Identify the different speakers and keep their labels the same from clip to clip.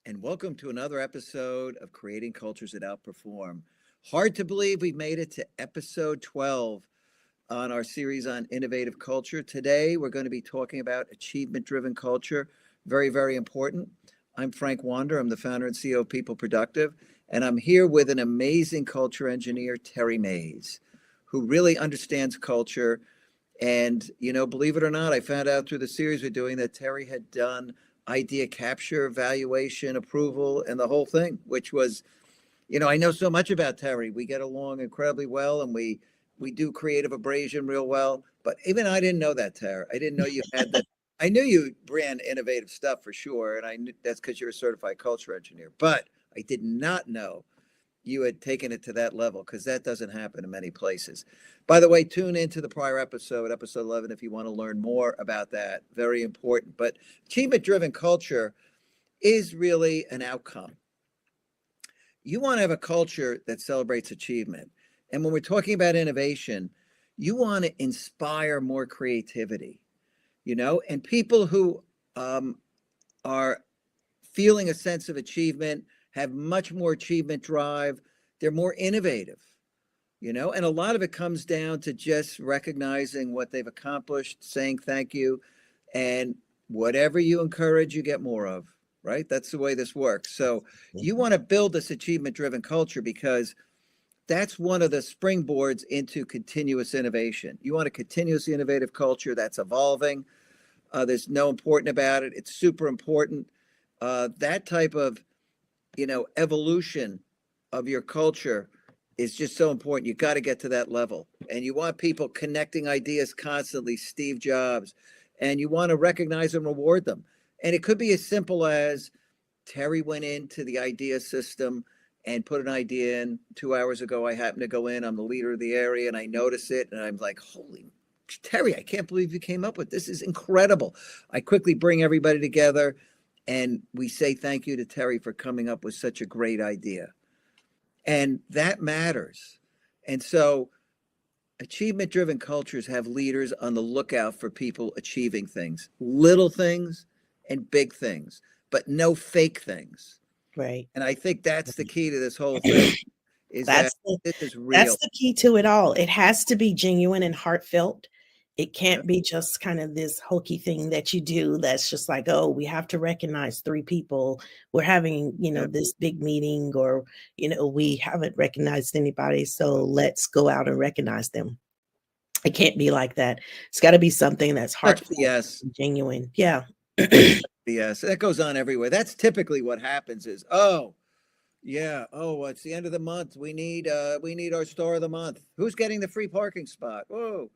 Speaker 1: and welcome to another episode of Creating Cultures That Outperform. Hard to believe we've made it to episode 12 on our series on innovative culture. Today, we're going to be talking about achievement driven culture. Very, very important. I'm Frank Wander. I'm the founder and CEO of People Productive, and I'm here with an amazing culture engineer, Terry Mays, who really understands culture. And, believe it or not, I found out through the series we're doing that Terry had done idea capture, valuation, approval, and the whole thing, which was, I know so much about Terry. We get along incredibly well, and we do creative abrasion real well. But even I didn't know that, Terry. I didn't know you had that. I knew you ran innovative stuff for sure, and I knew that's because you're a certified culture engineer. But I did not know you had taken it to that level, because that doesn't happen in many places. By the way, tune into the prior episode 11, if you want to learn more about that. Very important. But achievement driven culture is really an outcome. You want to have a culture that celebrates achievement. And when we're talking about innovation, you want to inspire more creativity, and people who are feeling a sense of achievement have much more achievement drive. They're more innovative, and a lot of it comes down to just recognizing what they've accomplished, saying thank you, and whatever you encourage, you get more of, right? That's the way this works. So you want to build this achievement driven culture because that's one of the springboards into continuous innovation. You want a continuously innovative culture that's evolving. There's no important about it. It's super important. That type of evolution of your culture is just so important. You got to get to that level, and you want people connecting ideas constantly, Steve Jobs, and you want to recognize and reward them. And it could be as simple as Terry went into the idea system and put an idea in 2 hours ago. I happened to go in, I'm the leader of the area, and I notice it, and I'm like, holy Terry, I can't believe you came up with this. This is incredible. I quickly bring everybody together, and we say thank you to Terry for coming up with such a great idea. And that matters. And so achievement-driven cultures have leaders on the lookout for people achieving things, little things and big things, but no fake things.
Speaker 2: Right.
Speaker 1: And I think that's the key to this whole thing, is that this is real.
Speaker 2: That's the key to it all. It has to be genuine and heartfelt. It can't be just kind of this hokey thing that you do that's just like, oh, we have to recognize 3 people. We're having, this big meeting, or, we haven't recognized anybody, so let's go out and recognize them. It can't be like that. It's got to be something that's heartfelt,
Speaker 1: yes,
Speaker 2: genuine. Yeah.
Speaker 1: Yes, that goes on everywhere. That's typically what happens is, oh, yeah. Oh, it's the end of the month. We need our star of the month. Who's getting the free parking spot? Whoa.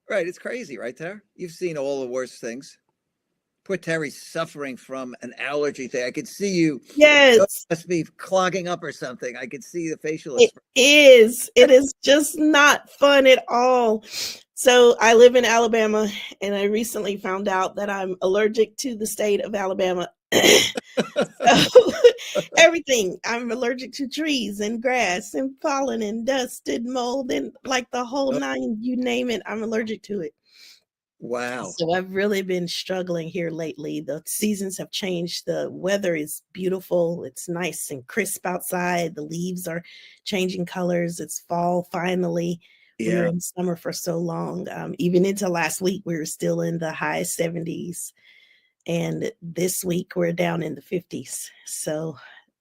Speaker 1: Right. It's crazy, right there. You've seen all the worst things. Poor Terry's suffering from an allergy thing. I could see you.
Speaker 2: Yes.
Speaker 1: Must be clogging up or something. I could see the facial
Speaker 2: expression. It is just not fun at all. So I live in Alabama, and I recently found out that I'm allergic to the state of Alabama. So, everything. I'm allergic to trees and grass and pollen and dust and mold and like the whole 9, you name it, I'm allergic to it.
Speaker 1: Wow.
Speaker 2: So I've really been struggling here lately. The seasons have changed. The weather is beautiful. It's nice and crisp outside. The leaves are changing colors. It's fall finally.
Speaker 1: Yeah.
Speaker 2: We were in summer for so long. Even into last week, we were still in the high 70s. And this week we're down in the 50s. So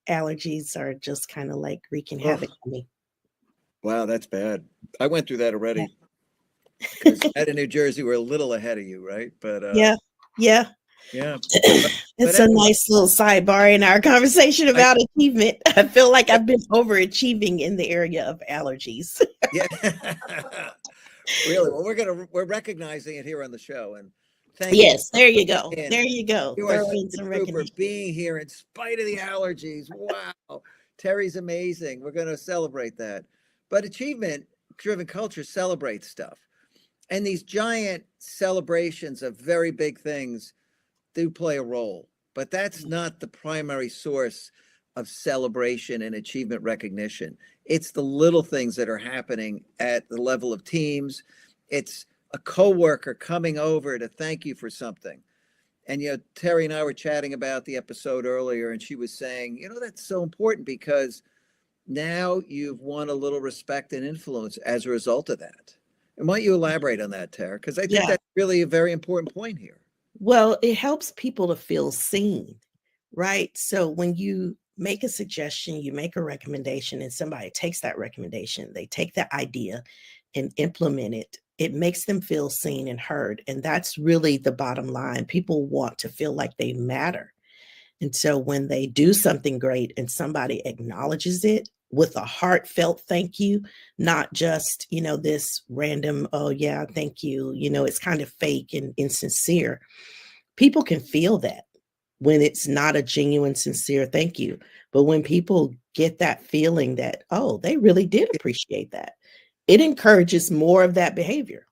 Speaker 2: allergies are just kind of like wreaking havoc on me.
Speaker 1: Wow, that's bad. I went through that already. Because out of New Jersey, we're a little ahead of you, right? But
Speaker 2: yeah. It's a nice little sidebar in our conversation about achievement. I feel like I've been overachieving in the area of allergies.
Speaker 1: Yeah. Really? Well, we're recognizing it here on the show, and thank you.
Speaker 2: There you go. There you go.
Speaker 1: You are for being here in spite of the allergies. Wow. Terry's amazing. We're going to celebrate that. But achievement-driven culture celebrates stuff. And these giant celebrations of very big things do play a role. But that's not the primary source of celebration and achievement recognition. It's the little things that are happening at the level of teams. It's a coworker coming over to thank you for something. And, Terry and I were chatting about the episode earlier, and she was saying, that's so important because now you've won a little respect and influence as a result of that. And why don't you elaborate on that, Tara? Because I think
Speaker 2: Yeah.
Speaker 1: that's really a very important point here.
Speaker 2: Well, it helps people to feel seen, right? So when you make a suggestion, you make a recommendation, and somebody takes that recommendation, they take that idea and implement it, it makes them feel seen and heard. And that's really the bottom line. People want to feel like they matter. And so when they do something great and somebody acknowledges it with a heartfelt thank you, not just, this random, oh, yeah, thank you, it's kind of fake and insincere. People can feel that when it's not a genuine, sincere thank you. But when people get that feeling that, oh, they really did appreciate that, it encourages more of that behavior.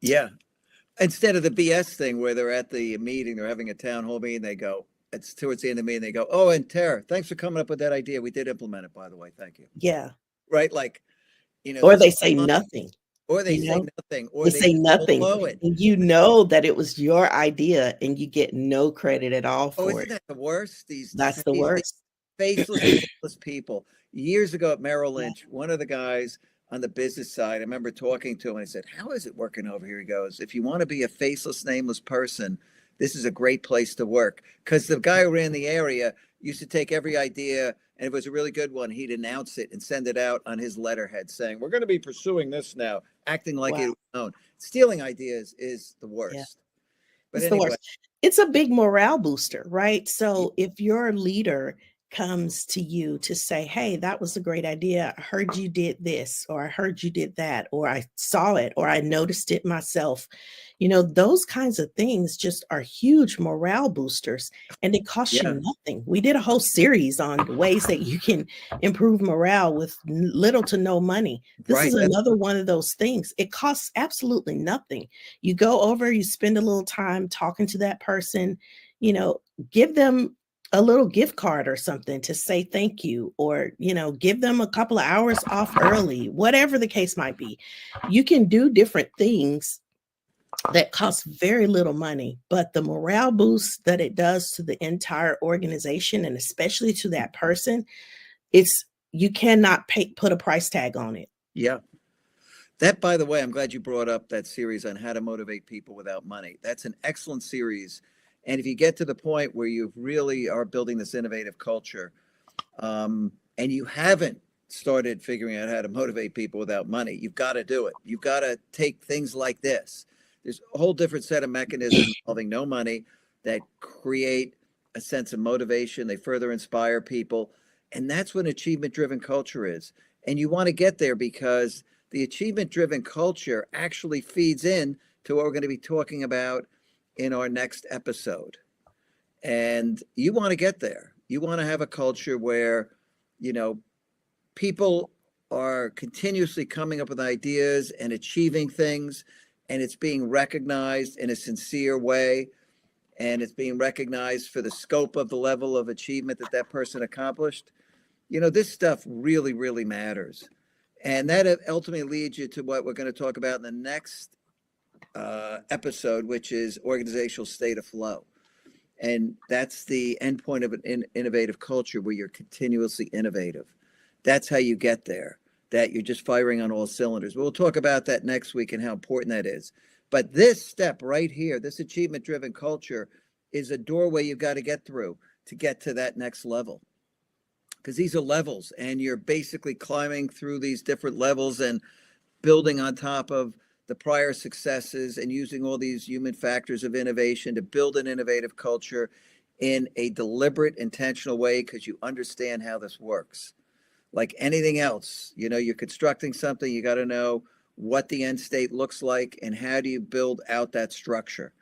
Speaker 1: Yeah. Instead of the BS thing where they're at the meeting, they're having a town hall meeting, they go, it's towards the end of the meeting, they go, oh, and Tara, thanks for coming up with that idea. We did implement it, by the way. Thank you.
Speaker 2: Yeah.
Speaker 1: Right? Like,
Speaker 2: Or
Speaker 1: this,
Speaker 2: they say nothing,
Speaker 1: or they
Speaker 2: you
Speaker 1: say
Speaker 2: know?
Speaker 1: nothing, or
Speaker 2: They
Speaker 1: they
Speaker 2: say
Speaker 1: just
Speaker 2: nothing,
Speaker 1: blow it.
Speaker 2: and you know that it was your idea and you get no credit at all
Speaker 1: Oh,
Speaker 2: for
Speaker 1: isn't
Speaker 2: it.
Speaker 1: that the worst? These
Speaker 2: That's the
Speaker 1: crazy,
Speaker 2: worst.
Speaker 1: faceless, nameless people. Years ago at Merrill
Speaker 2: Yeah.
Speaker 1: Lynch, one of the guys on the business side, I remember talking to him and I said, how is it working over here? He goes, if you want to be a faceless, nameless person, this is a great place to work. Because the guy who ran the area used to take every idea, and if it was a really good one, he'd announce it and send it out on his letterhead saying, we're going to be pursuing this now, acting like
Speaker 2: Wow.
Speaker 1: it was known. Stealing ideas is the
Speaker 2: Yeah.
Speaker 1: worst. But
Speaker 2: It's the
Speaker 1: anyway,
Speaker 2: worst. It's a big morale booster, right? So if your leader comes to you to say, hey, that was a great idea. I heard you did this, or I heard you did that, or I saw it, or I noticed it myself. Those kinds of things just are huge morale boosters, and it costs
Speaker 1: yeah,
Speaker 2: you nothing. We did a whole series on ways that you can improve morale with little to no money. This
Speaker 1: right.
Speaker 2: is
Speaker 1: That's
Speaker 2: another one of those things. It costs absolutely nothing. You go over, you spend a little time talking to that person, you know, give them a little gift card or something to say thank you, or, give them a couple of hours off early, whatever the case might be. You can do different things that cost very little money, but the morale boost that it does to the entire organization and especially to that person, you cannot put a price tag on it.
Speaker 1: yeah. That, by the way, I'm glad you brought up that series on how to motivate people without money. That's an excellent series. And if you get to the point where you really are building this innovative culture, and you haven't started figuring out how to motivate people without money, you've got to do it. You've got to take things like this. There's a whole different set of mechanisms involving no money that create a sense of motivation. They further inspire people. And that's what achievement driven culture is. And you want to get there because the achievement driven culture actually feeds in to what we're going to be talking about in our next episode. And you want to get there. You want to have a culture where, you know, people are continuously coming up with ideas and achieving things, and it's being recognized in a sincere way, and it's being recognized for the scope of the level of achievement that that person accomplished. This stuff really, really matters. And that ultimately leads you to what we're going to talk about in the next episode, which is organizational state of flow. And that's the endpoint of an innovative culture where you're continuously innovative. That's how you get there, that you're just firing on all cylinders. We'll talk about that next week and how important that is. But this step right here, this achievement driven culture, is a doorway you've got to get through to get to that next level. Because these are levels, and you're basically climbing through these different levels and building on top of the prior successes and using all these human factors of innovation to build an innovative culture in a deliberate, intentional way because you understand how this works. Like anything else, you're constructing something, you got to know what the end state looks like and how do you build out that structure.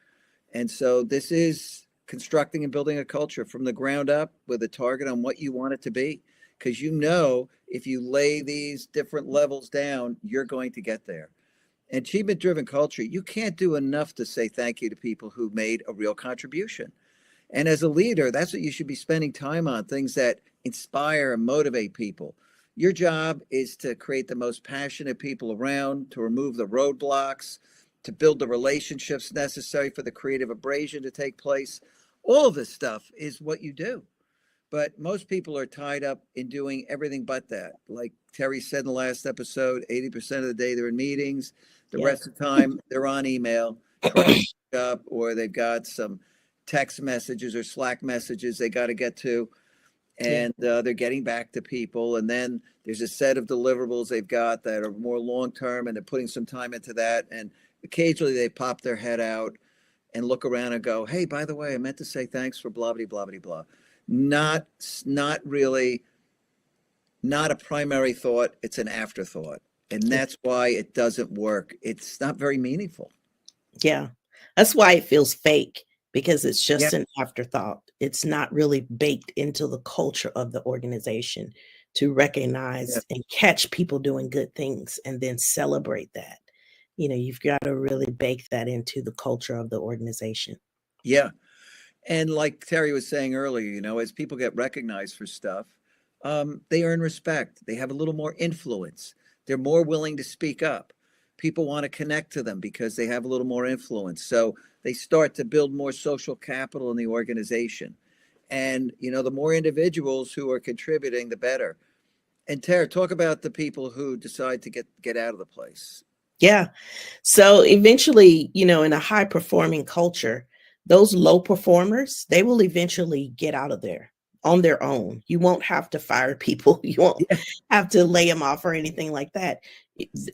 Speaker 1: And so this is constructing and building a culture from the ground up with a target on what you want it to be. Because if you lay these different levels down, you're going to get there. Achievement driven culture, you can't do enough to say thank you to people who made a real contribution. And as a leader, that's what you should be spending time on, things that inspire and motivate people. Your job is to create the most passionate people around, to remove the roadblocks, to build the relationships necessary for the creative abrasion to take place. All of this stuff is what you do. But most people are tied up in doing everything but that. Like Terry said in the last episode, 80% of the day they're in meetings. The
Speaker 2: Yep.
Speaker 1: rest of the time they're on email, trying to pick up, or they've got some text messages or Slack messages they got to get to.
Speaker 2: Yeah.
Speaker 1: And they're getting back to people. And then there's a set of deliverables they've got that are more long-term, and they're putting some time into that. And occasionally they pop their head out and look around and go, hey, by the way, I meant to say thanks for blah, blah, blah, blah, blah. Not really, not a primary thought. It's an afterthought. And that's why it doesn't work. It's not very meaningful.
Speaker 2: Yeah. That's why it feels fake, because it's just
Speaker 1: Yeah.
Speaker 2: an afterthought. It's not really baked into the culture of the organization to recognize and catch people doing good things and then celebrate that. You've got to really bake that into the culture of the organization.
Speaker 1: Yeah. And like Terry was saying earlier, as people get recognized for stuff, they earn respect. They have a little more influence. They're more willing to speak up. People want to connect to them because they have a little more influence. So they start to build more social capital in the organization. And, the more individuals who are contributing, the better. And Terry, talk about the people who decide to get out of the place.
Speaker 2: Yeah. So eventually, in a high performing culture, those low performers, they will eventually get out of there on their own. You won't have to fire people. You won't have to lay them off or anything like that.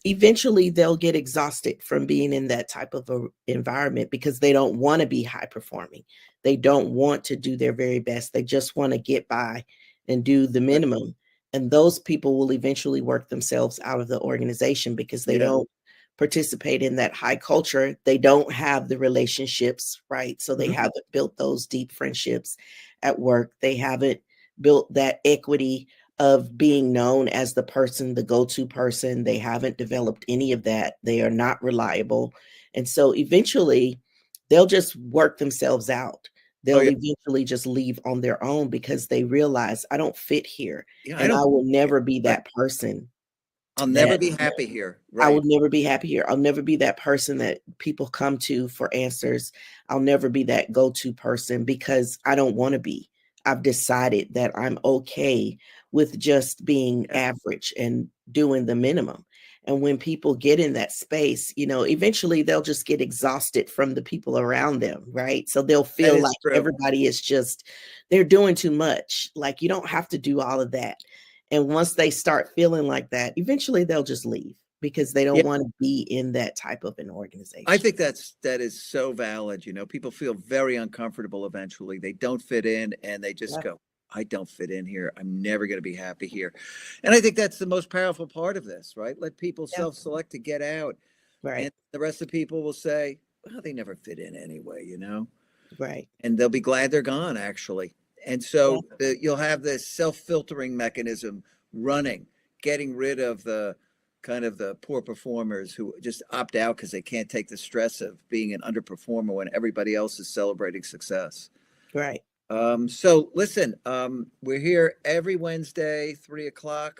Speaker 2: Eventually, they'll get exhausted from being in that type of a environment because they don't want to be high performing. They don't want to do their very best. They just want to get by and do the minimum. And those people will eventually work themselves out of the organization because they don't participate in that high culture. They don't have the relationships, right? So they haven't built those deep friendships at work. They haven't built that equity of being known as the person, the go-to person. They haven't developed any of that. They are not reliable. And so eventually they'll just work themselves out. They'll eventually just leave on their own because they realize I don't fit here. And I will never be that person.
Speaker 1: I'll never be happy here.
Speaker 2: I will never be happy here. I'll never be that person that people come to for answers. I'll never be that go-to person because I don't want to be. I've decided that I'm okay with just being average and doing the minimum. And when people get in that space, eventually they'll just get exhausted from the people around them, right? So they'll feel like everybody is they're doing too much. Like, you don't have to do all of that. And once they start feeling like that, eventually they'll just leave because they don't want to be in that type of an organization.
Speaker 1: I think that is so valid. People feel very uncomfortable eventually. They don't fit in and they just go, I don't fit in here. I'm never going to be happy here. And I think that's the most powerful part of this, right? Let people self-select to get out.
Speaker 2: Right.
Speaker 1: And the rest of the people will say, well, they never fit in anyway,
Speaker 2: Right.
Speaker 1: And they'll be glad they're gone, actually. And so you'll have this self-filtering mechanism running, getting rid of the kind of the poor performers who just opt out because they can't take the stress of being an underperformer when everybody else is celebrating success.
Speaker 2: Right.
Speaker 1: So listen, we're here every Wednesday, 3:00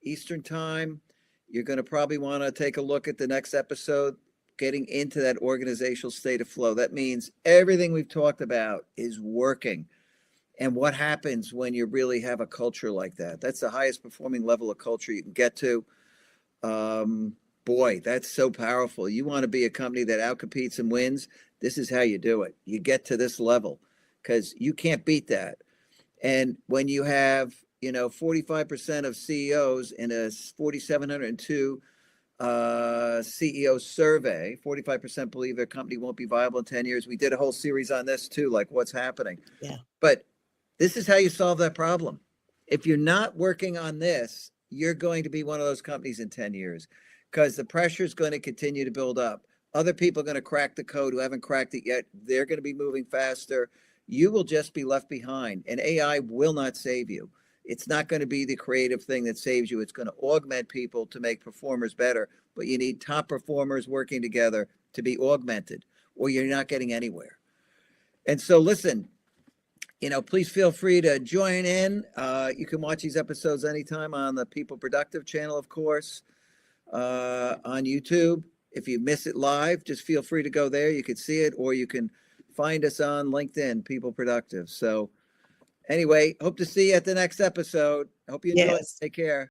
Speaker 1: Eastern time. You're going to probably want to take a look at the next episode, getting into that organizational state of flow. That means everything we've talked about is working. And what happens when you really have a culture like that? That's the highest performing level of culture you can get to. Boy, that's so powerful. You want to be a company that outcompetes and wins. This is how you do it. You get to this level because you can't beat that. And when you have, 45% of CEOs in a 4,702 CEO survey, 45% believe their company won't be viable in 10 years. We did a whole series on this too, like what's happening.
Speaker 2: Yeah.
Speaker 1: But this is how you solve that problem. If you're not working on this, you're going to be one of those companies in 10 years because the pressure is going to continue to build up. Other people are going to crack the code who haven't cracked it yet. They're going to be moving faster. You will just be left behind, and AI will not save you. It's not going to be the creative thing that saves you. It's going to augment people to make performers better, but you need top performers working together to be augmented, or you're not getting anywhere. And so listen, please feel free to join in. You can watch these episodes anytime on the People Productive channel, of course, on YouTube. If you miss it live, just feel free to go there. You can see it, or you can find us on LinkedIn, People Productive. So anyway, hope to see you at the next episode. Hope you enjoy it.
Speaker 2: Yes.
Speaker 1: Take care.